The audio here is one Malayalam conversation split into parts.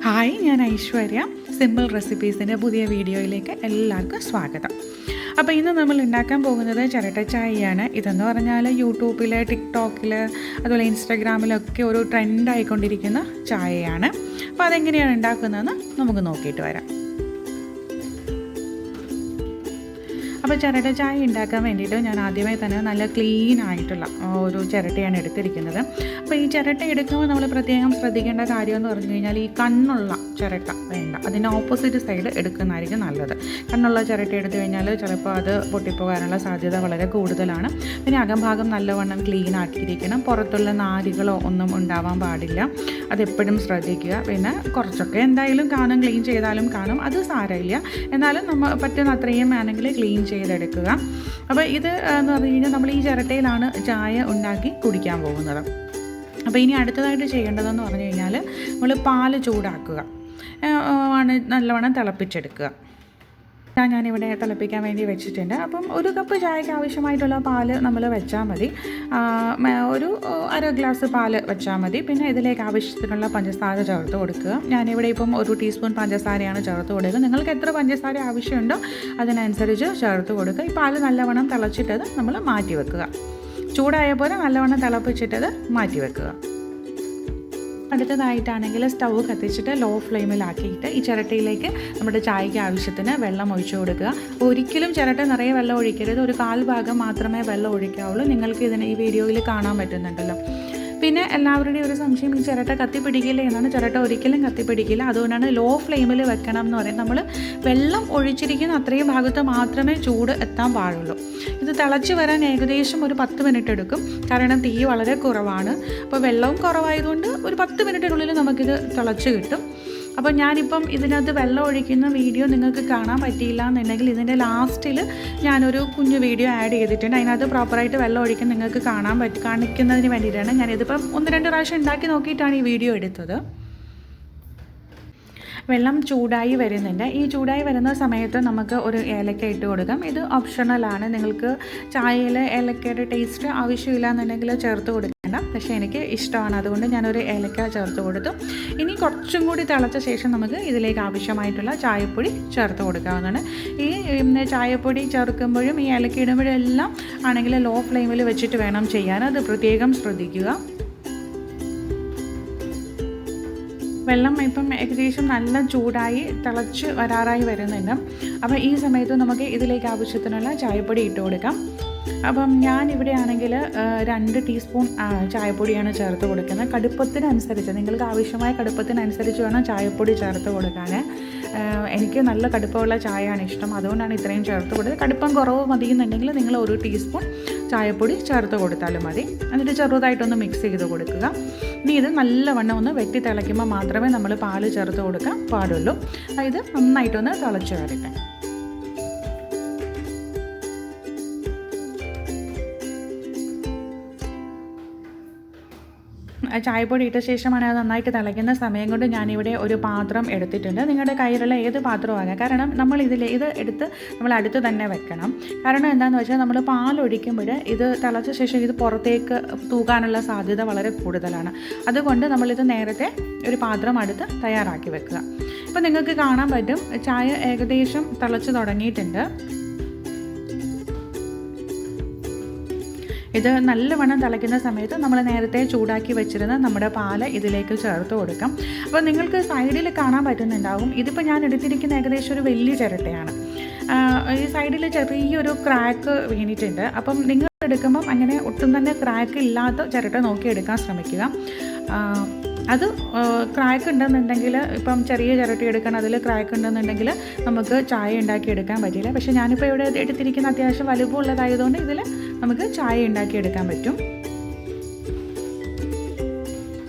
ഹായ്, ഞാൻ ഐശ്വര്യ. സിമ്പിൾ റെസിപ്പീസിൻ്റെ പുതിയ വീഡിയോയിലേക്ക് എല്ലാവർക്കും സ്വാഗതം. അപ്പോൾ ഇന്ന് നമ്മൾ ഉണ്ടാക്കാൻ പോകുന്നത് ചിരട്ട ചായയാണ്. ഇതെന്ന് പറഞ്ഞാൽ യൂട്യൂബിൽ, ടിക്ടോക്കിൽ, അതുപോലെ ഇൻസ്റ്റാഗ്രാമിലൊക്കെ ഒരു ട്രെൻഡായിക്കൊണ്ടിരിക്കുന്ന ചായയാണ്. അപ്പോൾ അതെങ്ങനെയാണ് ഉണ്ടാക്കുന്നതെന്ന് നമുക്ക് നോക്കിയിട്ട് വരാം. അപ്പോൾ ചിരട്ട ചായ ഉണ്ടാക്കാൻ വേണ്ടിയിട്ട് ഞാൻ ആദ്യമായി തന്നെ നല്ല ക്ലീൻ ആയിട്ടുള്ള ഒരു ചിരട്ടയാണ് എടുത്തിരിക്കുന്നത്. അപ്പോൾ ഈ ചിരട്ട എടുക്കുമ്പോൾ നമ്മൾ പ്രത്യേകം ശ്രദ്ധിക്കേണ്ട കാര്യമെന്ന് പറഞ്ഞു കഴിഞ്ഞാൽ ഈ കണ്ണുള്ള ചിരട്ട വേണ്ട, അതിൻ്റെ ഓപ്പോസിറ്റ് സൈഡ് എടുക്കുന്നതായിരിക്കും നല്ലത്. കണ്ണുള്ള ചിരട്ട എടുത്തു കഴിഞ്ഞാൽ ചിലപ്പോൾ അത് പൊട്ടിപ്പോകാനുള്ള സാധ്യത വളരെ കൂടുതലാണ്. പിന്നെ അകംഭാഗം നല്ലവണ്ണം ക്ലീൻ ആക്കിയിരിക്കണം. പുറത്തുള്ള നാരുകളോ ഒന്നും ഉണ്ടാവാൻ പാടില്ല. അതെപ്പോഴും ശ്രദ്ധിക്കുക. പിന്നെ കുറച്ചൊക്കെ എന്തായാലും കാണും, ക്ലീൻ ചെയ്താലും കാണും, അത് സാരമില്ല. എന്നാലും നമ്മൾ പറ്റുന്ന അത്രയും ആണെങ്കിൽ ക്ലീൻ ചെയ്തെടുക്കുക. അപ്പോൾ ഇത് എന്ന് പറഞ്ഞു കഴിഞ്ഞാൽ നമ്മൾ ഈ ചിരട്ടയിലാണ് ചായ ഉണ്ടാക്കി കുടിക്കാൻ പോകുന്നത്. അപ്പോൾ ഇനി അടുത്തതായിട്ട് ചെയ്യേണ്ടതെന്ന് പറഞ്ഞു കഴിഞ്ഞാൽ നമ്മൾ പാല് ചൂടാക്കുക, നല്ലവണ്ണം തിളപ്പിച്ചെടുക്കുക. ഞാനിവിടെ തിളപ്പിക്കാൻ വേണ്ടി വെച്ചിട്ടുണ്ട്. അപ്പം ഒരു കപ്പ് ചായക്ക് ആവശ്യമായിട്ടുള്ള പാല് നമ്മൾ വെച്ചാൽ മതി. ഒരു അര ഗ്ലാസ് പാല് വെച്ചാൽ മതി. പിന്നെ ഇതിലേക്ക് ആവശ്യത്തിനുള്ള പഞ്ചസാര ചേർത്ത് കൊടുക്കുക. ഞാനിവിടെ ഇപ്പം 1 ടീസ്പൂൺ പഞ്ചസാരയാണ് ചേർത്ത് കൊടുക്കുക. നിങ്ങൾക്ക് എത്ര പഞ്ചസാര ആവശ്യമുണ്ടോ അതിനനുസരിച്ച് ചേർത്ത് കൊടുക്കുക. ഈ പാല് നല്ലവണ്ണം തിളച്ചിട്ടത് നമ്മൾ മാറ്റി വെക്കുക. ചൂടായ പോലെ നല്ലവണ്ണം തിളപ്പിച്ചിട്ടത് മാറ്റി വെക്കുക. അടുത്തതായിട്ടാണെങ്കിൽ സ്റ്റൗ കത്തിച്ചിട്ട് ലോ ഫ്ലെയിമിലാക്കിയിട്ട് ഈ ചിരട്ടയിലേക്ക് നമ്മുടെ ചായയ്ക്ക് ആവശ്യത്തിന് വെള്ളം ഒഴിച്ചു കൊടുക്കുക. ഒരിക്കലും ചിരട്ട നിറയെ വെള്ളം ഒഴിക്കരുത്. ഒരു 1/4 ഭാഗം മാത്രമേ വെള്ളം ഒഴിക്കാവുള്ളൂ. നിങ്ങൾക്ക് ഈ വീഡിയോയിൽ കാണാൻ പറ്റുന്നുണ്ടല്ലോ. പിന്നെ എല്ലാവരുടെയും ഒരു സംശയം, ഈ ചിരട്ട കത്തിപ്പിടിക്കില്ല എന്നാണ്. ചിരട്ട ഒരിക്കലും കത്തിപ്പിടിക്കില്ല. അതുകൊണ്ടാണ് ലോ ഫ്ലെയിമിൽ വെക്കണം എന്ന് പറയുന്നത്. നമ്മൾ വെള്ളം ഒഴിച്ചിരിക്കുന്ന അത്രയും ഭാഗത്ത് മാത്രമേ ചൂട് എത്താൻ പാടുള്ളൂ. ഇത് തിളച്ച് വരാൻ ഏകദേശം ഒരു 10 മിനിറ്റ് എടുക്കും. കാരണം തീ വളരെ കുറവാണ്. അപ്പോൾ വെള്ളവും കുറവായതുകൊണ്ട് ഒരു 10 മിനിറ്റിനുള്ളിൽ നമുക്കിത് തിളച്ച് കിട്ടും. അപ്പോൾ ഞാനിപ്പം ഇതിനകത്ത് വെള്ളം ഒഴിക്കുന്ന വീഡിയോ നിങ്ങൾക്ക് കാണാൻ പറ്റിയില്ല എന്നുണ്ടെങ്കിൽ ഇതിൻ്റെ ലാസ്റ്റിൽ ഞാനൊരു കുഞ്ഞു വീഡിയോ ആഡ് ചെയ്തിട്ടുണ്ട്. അതിനകത്ത് പ്രോപ്പറായിട്ട് വെള്ളം ഒഴിക്കാൻ നിങ്ങൾക്ക് കാണിക്കുന്നതിന് വേണ്ടിയിട്ടാണ്. ഞാനിതിപ്പം 1-2 പ്രാവശ്യം ഉണ്ടാക്കി നോക്കിയിട്ടാണ് ഈ വീഡിയോ എടുത്തത്. വെള്ളം ചൂടായി വരുന്നുണ്ട്. ഈ ചൂടായി വരുന്ന സമയത്ത് നമുക്ക് ഒരു ഏലക്ക ഇട്ട് കൊടുക്കാം. ഇത് ഓപ്ഷണലാണ്. നിങ്ങൾക്ക് ചായയിൽ ഏലക്കയുടെ ടേസ്റ്റ് ആവശ്യമില്ല എന്നുണ്ടെങ്കിൽ ചേർത്ത് കൊടുക്കേണ്ട. പക്ഷേ എനിക്ക് ഇഷ്ടമാണ്, അതുകൊണ്ട് ഞാനൊരു ഏലക്ക ചേർത്ത് കൊടുത്തു. ഇനി കുറച്ചും കൂടി തിളച്ച ശേഷം നമുക്ക് ഇതിലേക്ക് ആവശ്യമായിട്ടുള്ള ചായപ്പൊടി ചേർത്ത് കൊടുക്കാവുന്നതാണ്. ഈ ചായപ്പൊടി ചേർക്കുമ്പോഴും ഈ ഏലക്ക ഇടുമ്പോഴും എല്ലാം ആണെങ്കിൽ ലോ ഫ്ലെയിമിൽ വെച്ചിട്ട് വേണം ചെയ്യാൻ. അത് പ്രത്യേകം ശ്രദ്ധിക്കുക. വെള്ളം ഇപ്പം ഏകദേശം നല്ല ചൂടായി തിളച്ച് വരാറായി വരുന്നുണ്ട്. അപ്പോൾ ഈ സമയത്ത് നമുക്ക് ഇതിലേക്ക് ആവശ്യത്തിനുള്ള ചായപ്പൊടി ഇട്ട് കൊടുക്കാം. അപ്പം ഞാനിവിടെ ആണെങ്കിൽ 2 ടീസ്പൂൺ ചായപ്പൊടിയാണ് ചേർത്ത് കൊടുക്കുന്നത്. കടുപ്പത്തിനനുസരിച്ച്, നിങ്ങൾക്ക് ആവശ്യമായ കടുപ്പത്തിനനുസരിച്ച് വേണം ചായപ്പൊടി ചേർത്ത് കൊടുക്കാൻ. എനിക്ക് നല്ല കടുപ്പമുള്ള ചായയാണ് ഇഷ്ടം, അതുകൊണ്ടാണ് ഇത്രയും ചേർത്ത് കൊടുത്തത്. കടുപ്പം കുറവ് മതിയെന്നുണ്ടെങ്കിൽ നിങ്ങൾ 1 ടീസ്പൂൺ ചായപ്പൊടി ചേർത്ത് കൊടുത്താലും മതി. എന്നിട്ട് ചെറുതായിട്ടൊന്ന് മിക്സ് ചെയ്ത് കൊടുക്കുക. ഇനി ഇത് നല്ലവണ്ണം ഒന്ന് വെട്ടി തിളയ്ക്കുമ്പോൾ മാത്രമേ നമ്മൾ പാല് ചേർത്ത് കൊടുക്കാൻ പാടുള്ളൂ. ഇത് നന്നായിട്ടൊന്ന് തിളച്ച് വരട്ടെ. ചായപ്പൊടി ഇട്ട ശേഷമാണ് അത് നന്നായിട്ട് തിളയ്ക്കുന്ന സമയം കൊണ്ട് ഞാനിവിടെ ഒരു പാത്രം എടുത്തിട്ടുണ്ട്. നിങ്ങളുടെ കയ്യിലുള്ള ഏത് പാത്രമാകാം. കാരണം നമ്മൾ ഇത് എടുത്ത് നമ്മൾ അടുത്ത് തന്നെ വെക്കണം. കാരണം എന്താണെന്ന് വെച്ചാൽ നമ്മൾ പാലൊഴിക്കുമ്പോൾ ഇത് തിളച്ച ശേഷം ഇത് പുറത്തേക്ക് തൂകാനുള്ള സാധ്യത വളരെ കൂടുതലാണ്. അതുകൊണ്ട് നമ്മളിത് നേരത്തെ ഒരു പാത്രം അടുത്ത് തയ്യാറാക്കി വെക്കുക. ഇപ്പോൾ നിങ്ങൾക്ക് കാണാൻ പറ്റും ചായ ഏകദേശം തിളച്ച് തുടങ്ങിയിട്ടുണ്ട്. ഇത് നല്ലവണ്ണം തിളയ്ക്കുന്ന സമയത്ത് നമ്മൾ നേരത്തെ ചൂടാക്കി വെച്ചിരുന്ന നമ്മുടെ പാല് ഇതിലേക്ക് ചേർത്ത് കൊടുക്കാം. അപ്പോൾ നിങ്ങൾക്ക് സൈഡിൽ കാണാൻ പറ്റുന്നുണ്ടാകും. ഇതിപ്പോൾ ഞാൻ എടുത്തിരിക്കുന്ന ഏകദേശം ഒരു വലിയ ചിരട്ടയാണ്. ഈ സൈഡിൽ ചെറിയൊരു ക്രാക്ക് വീണിട്ടുണ്ട്. അപ്പം നിങ്ങൾ എടുക്കുമ്പം അങ്ങനെ ഒട്ടും തന്നെ ക്രാക്ക് ഇല്ലാത്ത ചിരട്ട നോക്കി എടുക്കാൻ ശ്രമിക്കുക. അത് ക്രാക്ക് ഉണ്ടെന്നുണ്ടെങ്കിൽ, ഇപ്പം ചെറിയ ചിരട്ട എടുക്കണം, അതിൽ ക്രാക്ക് ഉണ്ടെന്നുണ്ടെങ്കിൽ നമുക്ക് ചായ ഉണ്ടാക്കി എടുക്കാൻ പറ്റില്ല. പക്ഷേ ഞാനിപ്പോൾ ഇവിടെ എടുത്തിരിക്കുന്ന അത്യാവശ്യം വലുപ്പമുള്ളതായതുകൊണ്ട് ഇതിൽ നമുക്ക് ചായ ഉണ്ടാക്കിയെടുക്കാൻ പറ്റും.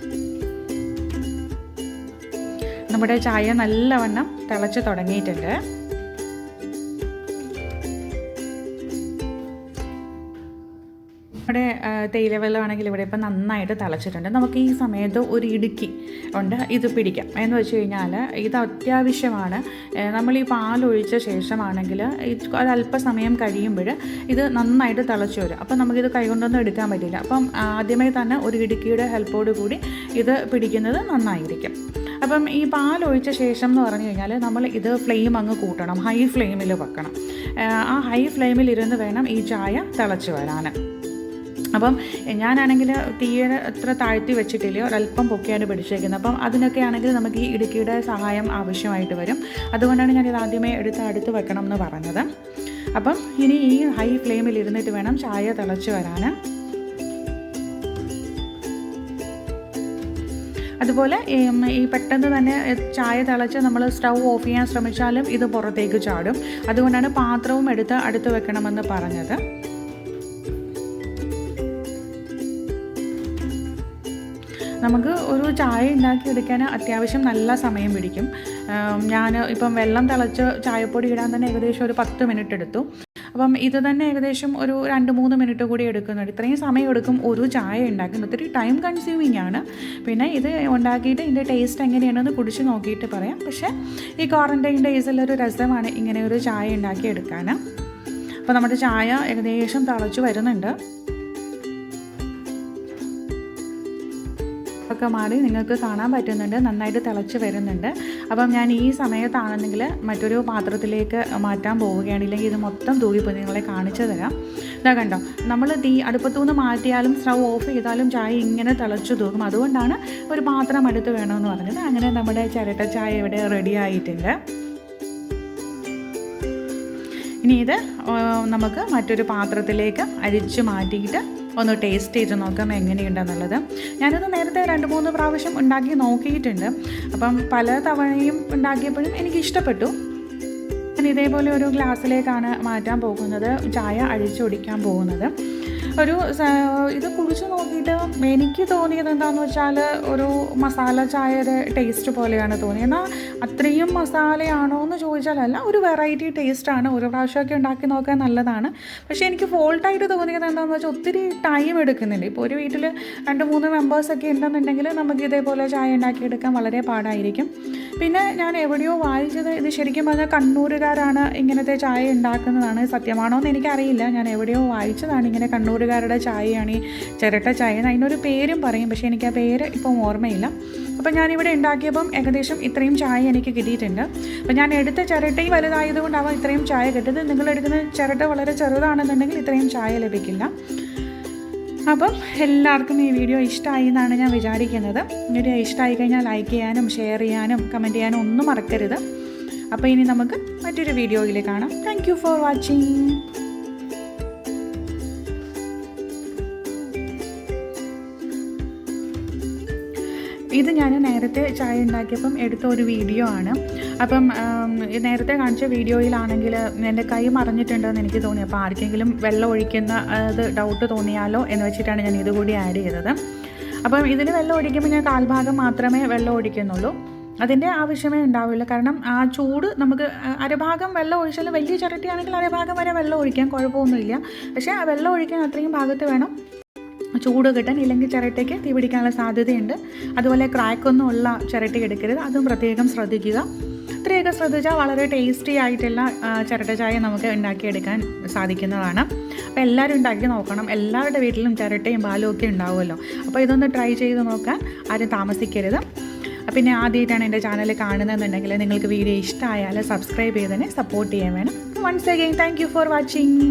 നമ്മുടെ ചായ നല്ലവണ്ണം തിളച്ച് തുടങ്ങിയിട്ടുണ്ട്. നമ്മുടെ തേയില വെള്ളമാണെങ്കിൽ ഇവിടെ ഇപ്പം നന്നായിട്ട് തിളച്ചിട്ടുണ്ട്. നമുക്ക് ഈ സമയത്ത് ഒരു ഇടുക്കി ഉണ്ട്, ഇത് പിടിക്കാം. എന്ന് വെച്ച് കഴിഞ്ഞാൽ ഇത് അത്യാവശ്യമാണ്. നമ്മൾ ഈ പാലൊഴിച്ച ശേഷമാണെങ്കിൽ ഒരല്പസമയം കഴിയുമ്പോൾ ഇത് നന്നായിട്ട് തിളച്ച് വരും. അപ്പം നമുക്കിത് കൈകൊണ്ടൊന്നും എടുക്കാൻ പറ്റില്ല. അപ്പം ആദ്യമേ തന്നെ ഒരു ഇടുക്കിയുടെ ഹെൽപ്പോട് കൂടി ഇത് പിടിക്കുന്നത് നന്നായിരിക്കും. അപ്പം ഈ പാലൊഴിച്ച ശേഷം എന്ന് പറഞ്ഞു കഴിഞ്ഞാൽ നമ്മൾ ഇത് ഫ്ലെയിം അങ്ങ് കൂട്ടണം, ഹൈ ഫ്ലെയിമിൽ വെക്കണം. ആ ഹൈ ഫ്ലെയിമിൽ ഇരുന്ന് വേണം ഈ ചായ തിളച്ച് വരാൻ. അപ്പം ഞാനാണെങ്കിൽ തീരെ അത്ര താഴ്ത്തി വെച്ചിട്ടില്ല, ഒരല്പം പൊക്കിയാണ് പിടിച്ചേക്കുന്നത്. അപ്പം അതിനൊക്കെ ആണെങ്കിൽ നമുക്ക് ഈ ഇടുക്കിയുടെ സഹായം ആവശ്യമായിട്ട് വരും. അതുകൊണ്ടാണ് ഞാനിത് ആദ്യമേ അടുത്ത് വെക്കണം എന്ന് പറഞ്ഞത്. അപ്പം ഇനി ഈ ഹൈ ഫ്ലെയിമിൽ ഇരുന്നിട്ട് വേണം ചായ തിളച്ച് വരാൻ. അതുപോലെ ഈ പെട്ടെന്ന് തന്നെ ചായ തിളച്ച് നമ്മൾ സ്റ്റൗ ഓഫ് ചെയ്യാൻ ശ്രമിച്ചാലും ഇത് പുറത്തേക്ക് ചാടും. അതുകൊണ്ടാണ് പാത്രവും അടുത്ത് വെക്കണമെന്ന് പറഞ്ഞത്. നമുക്ക് ഒരു ചായ ഉണ്ടാക്കിയെടുക്കാൻ അത്യാവശ്യം നല്ല സമയം പിടിക്കും. ഞാൻ ഇപ്പം വെള്ളം തിളച്ച് ചായപ്പൊടി ഇടാൻ തന്നെ ഏകദേശം ഒരു 10 മിനിറ്റ് എടുത്തു. അപ്പം ഇത് തന്നെ ഏകദേശം ഒരു 2-3 മിനിറ്റ് കൂടി എടുക്കുന്നുണ്ട്. ഇത്രയും സമയം എടുക്കും ഒരു ചായ ഉണ്ടാക്കുന്നത്. ഒത്തിരി ടൈം കൺസ്യൂമിങ് ആണ്. പിന്നെ ഇത് ഉണ്ടാക്കിയിട്ട് ഇതിൻ്റെ ടേസ്റ്റ് എങ്ങനെയാണെന്ന് കുടിച്ച് നോക്കിയിട്ട് പറയാം. പക്ഷേ ഈ ക്വാറൻറ്റൈൻ ഡേയ്സിലൊരു രസമാണ് ഇങ്ങനെ ഒരു ചായ ഉണ്ടാക്കിയെടുക്കാൻ. അപ്പോൾ നമ്മുടെ ചായ ഏകദേശം തിളച്ച് വരുന്നുണ്ട്. ഒക്കെ മാറി നിങ്ങൾക്ക് കാണാൻ പറ്റുന്നുണ്ട്, നന്നായിട്ട് തിളച്ച് വരുന്നുണ്ട്. അപ്പം ഞാൻ ഈ സമയത്താണെന്നെങ്കിൽ മറ്റൊരു പാത്രത്തിലേക്ക് മാറ്റാൻ പോവുകയാണ്. ഇല്ലെങ്കിൽ ഇത് മൊത്തം തൂകിപ്പോയി. നിങ്ങളെ കാണിച്ചു തരാം. ഇതാ കണ്ടോ, നമ്മൾ അടുപ്പത്തുനിന്ന് മാറ്റിയാലും സ്റ്റൗ ഓഫ് ചെയ്താലും ചായ ഇങ്ങനെ തിളച്ച് തൂകും. അതുകൊണ്ടാണ് ഒരു പാത്രം അടുത്ത് വേണമെന്ന് പറഞ്ഞത്. അങ്ങനെ നമ്മുടെ ചിരട്ട ചായ ഇവിടെ റെഡി ആയിട്ടുണ്ട്. ഇനി ഇത് നമുക്ക് മറ്റൊരു പാത്രത്തിലേക്ക് അരിച്ച് മാറ്റിയിട്ട് ഒന്ന് ടേസ്റ്റ് ചെയ്ത് നോക്കാം എങ്ങനെയുണ്ടെന്നുള്ളത്. ഞാനത് നേരത്തെ 2-3 പ്രാവശ്യം ഉണ്ടാക്കി നോക്കിയിട്ടുണ്ട്. അപ്പം പല തവണയും ഉണ്ടാക്കിയപ്പോഴും എനിക്കിഷ്ടപ്പെട്ടു. ഞാൻ ഇതേപോലെ ഒരു ഗ്ലാസ്സിലേക്കാണ് മാറ്റാൻ പോകുന്നത്, ചായ അഴിച്ചൊടിക്കാൻ പോകുന്നത്. ഇത് കുടിച്ച് നോക്കിയിട്ട് എനിക്ക് തോന്നിയത് എന്താണെന്ന് വെച്ചാൽ ഒരു മസാല ചായയുടെ ടേസ്റ്റ് പോലെയാണ് തോന്നിയത്. എന്നാൽ അത്രയും മസാലയാണോ എന്ന് ചോദിച്ചാലല്ല, ഒരു വെറൈറ്റി ടേസ്റ്റാണ്. ഒരു പ്രാവശ്യമൊക്കെ ഉണ്ടാക്കി നോക്കാൻ നല്ലതാണ്. പക്ഷേ എനിക്ക് ഫോൾട്ടായിട്ട് തോന്നിയത് എന്താണെന്ന് വെച്ചാൽ ഒത്തിരി ടൈം എടുക്കുന്നുണ്ട്. ഇപ്പോൾ ഒരു വീട്ടിൽ 2-3 മെമ്പേഴ്സൊക്കെ ഉണ്ടെന്നുണ്ടെങ്കിൽ നമുക്ക് ഇതേപോലെ ചായ ഉണ്ടാക്കിയെടുക്കാൻ വളരെ പാടായിരിക്കും. പിന്നെ ഞാൻ എവിടെയോ വായിച്ചത് ഇത് ശരിക്കും പറഞ്ഞാൽ കണ്ണൂരുകാരാണ് ഇങ്ങനത്തെ ചായ ഉണ്ടാക്കുന്നതാണ്. സത്യമാണോ എന്ന് എനിക്കറിയില്ല. ഞാൻ എവിടെയോ വായിച്ചതാണ് ഇങ്ങനെ കണ്ണൂരുകാരുടെ ചായയാണ് ഈ ചിരട്ട ചായ. അതിനൊരു പേരും പറയും, പക്ഷേ എനിക്ക് ആ പേര് ഇപ്പം ഓർമ്മയില്ല. അപ്പം ഞാനിവിടെ ഉണ്ടാക്കിയപ്പം ഏകദേശം ഇത്രയും ചായ എനിക്ക് കിട്ടിയിട്ടുണ്ട്. അപ്പം ഞാൻ എടുത്ത ചിരട്ടയും വലുതായതുകൊണ്ടാവാം ഇത്രയും ചായ കിട്ടിയത്. നിങ്ങളെടുക്കുന്ന ചിരട്ട വളരെ ചെറുതാണെന്നുണ്ടെങ്കിൽ ഇത്രയും ചായ ലഭിക്കില്ല. അപ്പം എല്ലാവർക്കും ഈ വീഡിയോ ഇഷ്ടമായി എന്നാണ് ഞാൻ വിചാരിക്കുന്നത്. വീഡിയോ ഇഷ്ടമായി കഴിഞ്ഞാൽ ലൈക്ക് ചെയ്യാനും ഷെയർ ചെയ്യാനും കമൻറ്റ് ചെയ്യാനും ഒന്നും മറക്കരുത്. അപ്പോൾ ഇനി നമുക്ക് മറ്റൊരു വീഡിയോയിൽ കാണാം. Thank you for watching. ഇത് ഞാൻ നേരത്തെ ചായ ഉണ്ടാക്കിയപ്പം എടുത്ത ഒരു വീഡിയോ ആണ്. അപ്പം നേരത്തെ കാണിച്ച വീഡിയോയിലാണെങ്കിൽ എൻ്റെ കൈ മറിഞ്ഞിട്ടുണ്ടെന്ന് എനിക്ക് തോന്നി. അപ്പോൾ ആർക്കെങ്കിലും വെള്ളം ഒഴിക്കുന്ന അത് ഡൗട്ട് തോന്നിയാലോ എന്ന് വെച്ചിട്ടാണ് ഞാൻ ഇതുകൂടി ആഡ് ചെയ്തത്. അപ്പം ഇതിന് വെള്ളം ഒഴിക്കുമ്പോൾ ഞാൻ കാൽഭാഗം മാത്രമേ വെള്ളം ഒഴിക്കുന്നുള്ളൂ. അതിൻ്റെ ആവശ്യമേ ഉണ്ടാവില്ല. കാരണം ആ ചൂട് നമുക്ക് അരഭാഗം വെള്ളം ഒഴിച്ചാൽ വലിയ ചിരട്ടയാണെങ്കിൽ അരഭാഗം വരെ വെള്ളം ഒഴിക്കാം, കുഴപ്പമൊന്നുമില്ല. പക്ഷേ ആ വെള്ളം ഒഴിക്കാൻ അത്രയും ഭാഗത്ത് വേണം ചൂട് കിട്ടാൻ, ഇല്ലെങ്കിൽ ചിരട്ടയ്ക്ക് തീ പിടിക്കാനുള്ള സാധ്യതയുണ്ട്. അതുപോലെ ക്രാക്കൊന്നും ഉള്ള ചിരട്ട എടുക്കരുത്, അതും പ്രത്യേകം ശ്രദ്ധിക്കുക. ഇത്രയൊക്കെ ശ്രദ്ധിച്ചാൽ വളരെ ടേസ്റ്റി ആയിട്ടുള്ള ചിരട്ട ചായ നമുക്ക് ഉണ്ടാക്കിയെടുക്കാൻ സാധിക്കുന്നതാണ്. അപ്പോൾ എല്ലാവരും ഉണ്ടാക്കി നോക്കണം. എല്ലാവരുടെ വീട്ടിലും ചിരട്ടയും പാലും ഒക്കെ ഉണ്ടാവുമല്ലോ. അപ്പോൾ ഇതൊന്ന് ട്രൈ ചെയ്ത് നോക്കാൻ ആരും താമസിക്കരുത്. പിന്നെ ആദ്യമായിട്ടാണ് എൻ്റെ ചാനൽ കാണുന്നതെന്നുണ്ടെങ്കിൽ നിങ്ങൾക്ക് വീഡിയോ ഇഷ്ടമായാൽ സബ്സ്ക്രൈബ് ചെയ്ത് തന്നെ സപ്പോർട്ട് ചെയ്യാൻ വേണം. Once again thank you for watching.